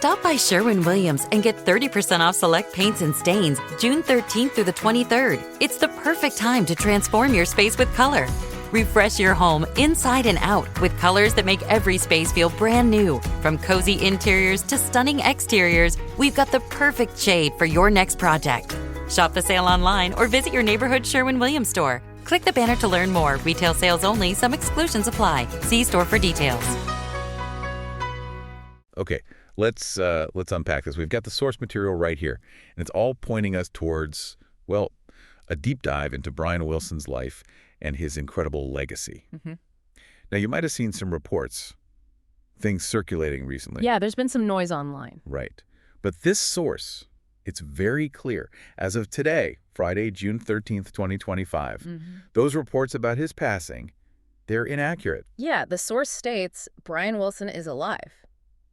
Stop by Sherwin-Williams and get 30% off select paints and stains June 13th through the 23rd. It's the perfect time to transform your space with color. Refresh your home inside and out with colors that make every space feel brand new. From cozy interiors to stunning exteriors, we've got the perfect shade for your next project. Shop the sale online or visit your neighborhood Sherwin-Williams store. Click the banner to learn more. Retail sales only. Some exclusions apply. See store for details. Okay, let's unpack this. We've got the source material right here, and it's all pointing us towards, well, a deep dive into Brian Wilson's life and his incredible legacy. Now, you might have seen some reports, things circulating recently. Yeah, there's been some noise online. Right. But this source, it's very clear. As of today, Friday, June 13th, 2025, those reports about his passing, they're inaccurate. Yeah, the source states Brian Wilson is alive.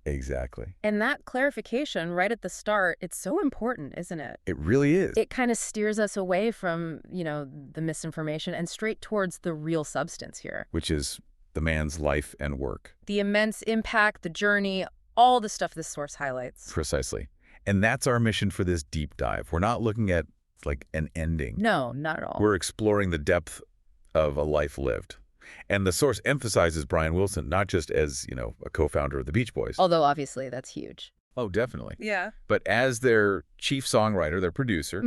Exactly. And that clarification right at the start, it's so important, isn't it? It really is. It kind of steers us away from, the misinformation and straight towards the real substance here. Which is the man's life and work. The immense impact, the journey, all the stuff this source highlights. Precisely. And that's our mission for this deep dive. We're not looking at, like, an ending. No, not at all. We're exploring the depth of a life lived. And the source emphasizes Brian Wilson not just as, a co-founder of the Beach Boys. Although, obviously, that's huge. Oh, definitely. Yeah. But as their chief songwriter, their producer,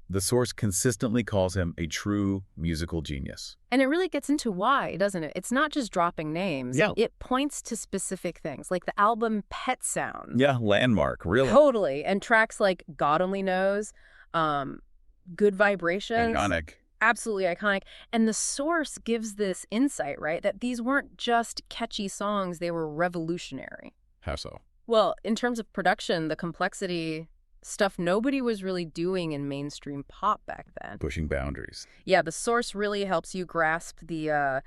the source consistently calls him a true musical genius. And it really gets into why, doesn't it? It's not just dropping names. Yeah. It points to specific things, like the album Pet Sounds. Yeah, landmark, really. Totally. And tracks like God Only Knows, Good Vibrations. Iconic. Absolutely iconic. And the source gives this insight, right, that these weren't just catchy songs, they were revolutionary. How so? Well, in terms of production, the complexity, stuff nobody was really doing in mainstream pop back then. Pushing boundaries. Yeah, the source really helps you grasp the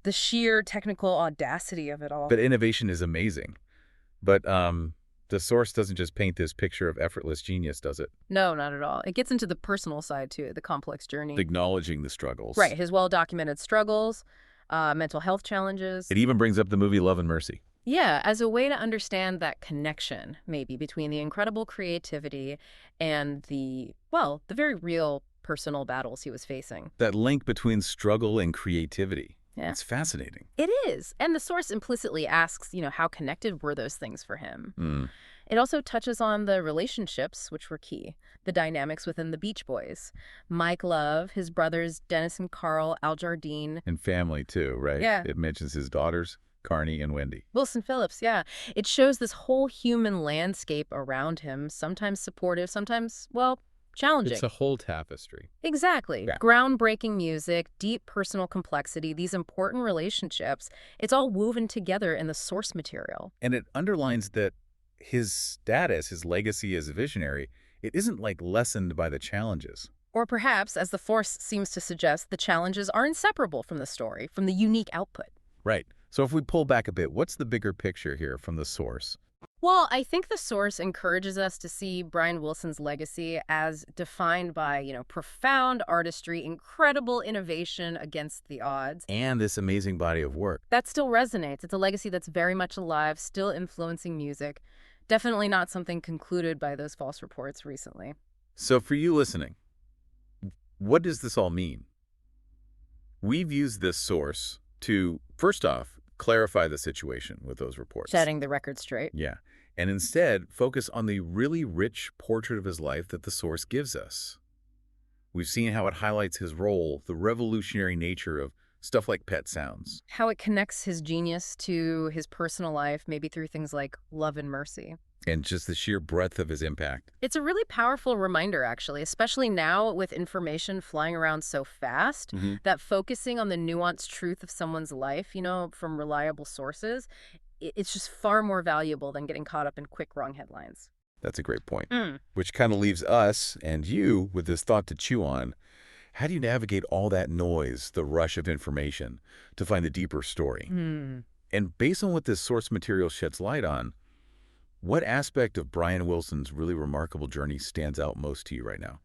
sheer technical audacity of it all. But innovation is amazing. But the source doesn't just paint this picture of effortless genius, does it? No, not at all. It gets into the personal side, too, the complex journey. Acknowledging the struggles. Right, his well-documented struggles, mental health challenges. It even brings up the movie Love and Mercy. Yeah, as a way to understand that connection, maybe, between the incredible creativity and the very real personal battles he was facing. That link between struggle and creativity. Yeah. It's fascinating. It is. And the source implicitly asks, how connected were those things for him? It also touches on the relationships, which were key, the dynamics within the Beach Boys. Mike Love, his brothers Dennis and Carl, Al Jardine. And family, too, right? Yeah. It mentions his daughters, Carney and Wendy. Wilson Phillips, yeah. It shows this whole human landscape around him, sometimes supportive, sometimes, challenging. It's a whole tapestry. Exactly. Yeah. Groundbreaking music, deep personal complexity, these important relationships, it's all woven together in the source material. And it underlines that his status, his legacy as a visionary, it isn't lessened by the challenges. Or perhaps, as the force seems to suggest, the challenges are inseparable from the story, from the unique output. Right. So if we pull back a bit, what's the bigger picture here from the source? Well, I think the source encourages us to see Brian Wilson's legacy as defined by, profound artistry, incredible innovation against the odds. And this amazing body of work. That still resonates. It's a legacy that's very much alive, still influencing music. Definitely not something concluded by those false reports recently. So for you listening, what does this all mean? We've used this source to, first off, clarify the situation with those reports. Setting the record straight. Yeah. And instead, focus on the really rich portrait of his life that the source gives us. We've seen how it highlights his role, the revolutionary nature of stuff like Pet Sounds. How it connects his genius to his personal life, maybe through things like Love and Mercy. And just the sheer breadth of his impact. It's a really powerful reminder, actually, especially now with information flying around so fast, that focusing on the nuanced truth of someone's life, from reliable sources, it's just far more valuable than getting caught up in quick, wrong headlines. That's a great point. Which kind of leaves us and you with this thought to chew on. How do you navigate all that noise, the rush of information, to find the deeper story? And based on what this source material sheds light on, what aspect of Brian Wilson's really remarkable journey stands out most to you right now?